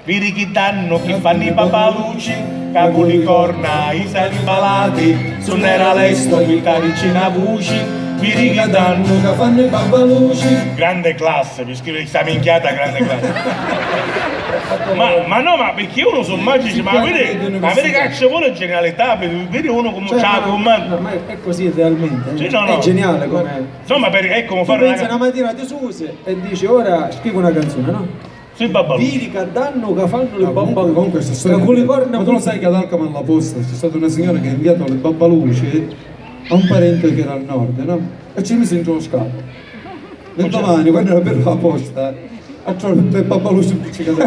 vedi chi danno, chi fanno i papalucci, capuli corna, i sali balati, suonerà lesto, chi caricina voci, vedi chi danno, che fanno i papalucci. grande classe, mi scrive questa minchiata grande classe. Ma perché uno sono magici, ma vedi che ci vuole genialità, vedi uno come Cioè, c'ha comando. ma è così realmente, Sì, no. è geniale come... No, ma è come Tu fare pensi una mattina ti susi e dici ora scrivo una canzone, no? sui babalù. Vidi che danno che fanno le Comunque babbaluci. questa storia, ma tu lo sai che ad Alcamo alla posta c'è stata una signora che ha inviato le babbaluci a un parente che era al nord, no? E ci mise in uno scatto. L'indomani quando era per la posta ha trovato le babbaluci impiccicate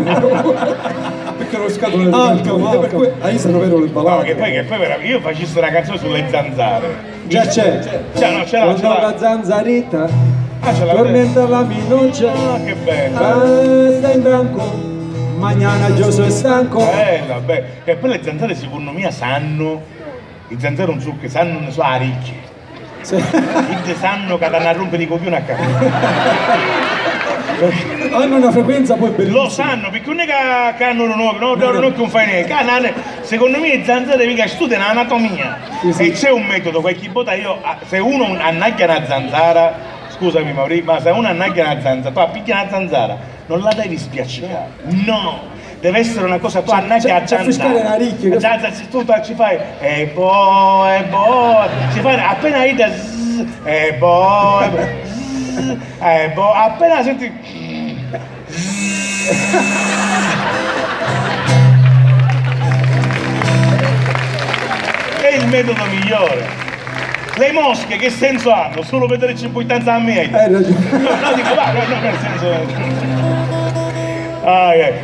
perché lo scatolo è Alcamo, per cui ahí sono vero le No, ballate. che poi io facessi una canzone sulle zanzare. Già c'è. Cioè, no, ce Quando l'ha. la zanzarita Ce l'ha. tormenta la minaccia. Ah, che bello. Sta in branco, mañana io sono stanco. Bella, bella. E poi le zanzare secondo me sanno, i zanzare non so che sanno, ne so a ricchi. Sì. I sanno che danno a rompere i copioni a casa. Hanno una frequenza poi bellissima. Lo sanno, perché non è che hanno non che non fai niente. Secondo me le zanzare mica studiano l'anatomia. Sì. E c'è un metodo, qualche volta se uno annacchia una zanzara, scusami Maurizio, ma se uno annacchia una zanzara, tu appicchi una zanzara, non la devi spiaccicare. No! Deve essere una cosa, tu annacchi a zanzara. Tu ci fai e poi, ci fai appena hai da e poi, appena senti è il metodo migliore. Le mosche che senso hanno? Solo vedere importanza a me. Hai ragione. No, dico, no, nel senso.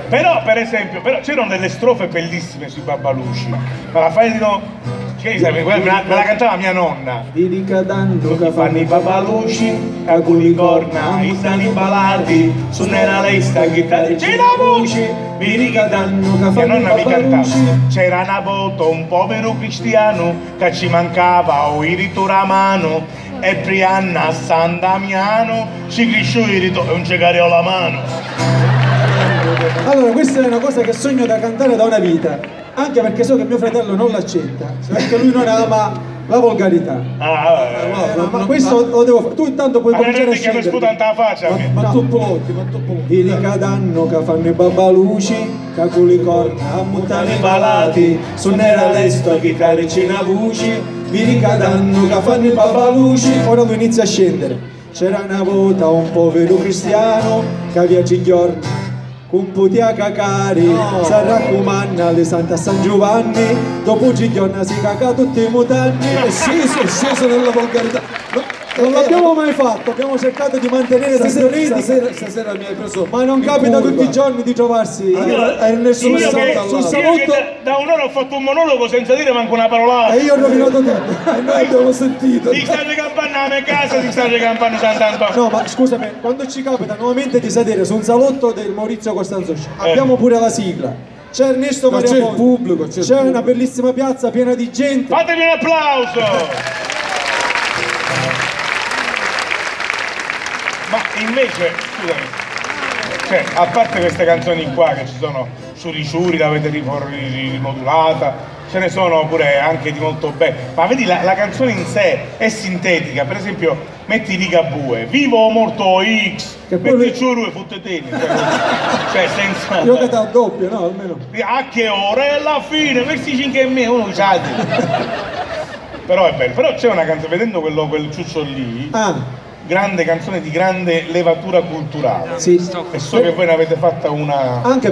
Però per esempio c'erano delle strofe bellissime sui babbaluci, ma la fai di no? Me la cantava mia nonna. Vedi che danno che Fanno i babbaluci, calcoli corna, i sani balati, suonerà lei sta chitarra, c'è la voce, vedi che danno che fanno mia nonna mi cantava. babbaluci. C'era una volta un povero cristiano che ci mancava o il rito mano e Prianna a San Damiano ci cresciò il rito e un cegario alla mano. Allora, questa è una cosa che sogno da cantare da una vita, anche perché so che mio fratello non l'accetta, perché lui non ama la volgarità. Ma questo lo devo fare. Tu intanto puoi cominciare a che mi sputa in faccia. Ma tu plotti. Vedi che danno che fanno i babbaluci, calcoli corna, a montare balati, suonerà lesto chi caricina voci, vedi che danno che fanno i babbaluci. Ora lui inizia a scendere. C'era una volta un povero cristiano che via Cigliorna con putia cacari, si raccomanda alle Santa San Giovanni, dopo Gigliorna si caca tutti i mutanti. È sceso nella volgarità. Non l'abbiamo mai fatto, abbiamo cercato di mantenere da Stasera mi hai preso. ma non capita tutti i giorni di trovarsi nessuno sul salotto. Da un'ora ho fatto un monologo senza dire manco una parola. E io ho rovinato tutto. E noi abbiamo sentito. Ti stai campando a me casa, ti stai campando Sant'Antonio. No, ma scusami, quando ci capita nuovamente di sedere su un salotto del Maurizio Costanzo Show, abbiamo pure la sigla. C'è Ernesto Ma Maria c'è il Ponte, pubblico, c'è una bellissima piazza piena di gente. Fatemi un applauso. Ma invece, scusami, cioè, a parte queste canzoni qua che ci sono su Riciuri, l'avete rimodulata, ce ne sono pure anche di molto belle, ma vedi la canzone in sé è sintetica, per esempio metti Ligabue, vivo o morto X, Che poi metti lui- Ciuru e futtetini, cioè senza... Io che da doppio, no, almeno. A che ora? E alla fine, questi 5 e me, uno c'ha. Però è bello, però c'è una canzone, vedendo quel ciuccio lì, grande canzone di grande levatura culturale. Sì. E so che voi ne avete fatta una... Anche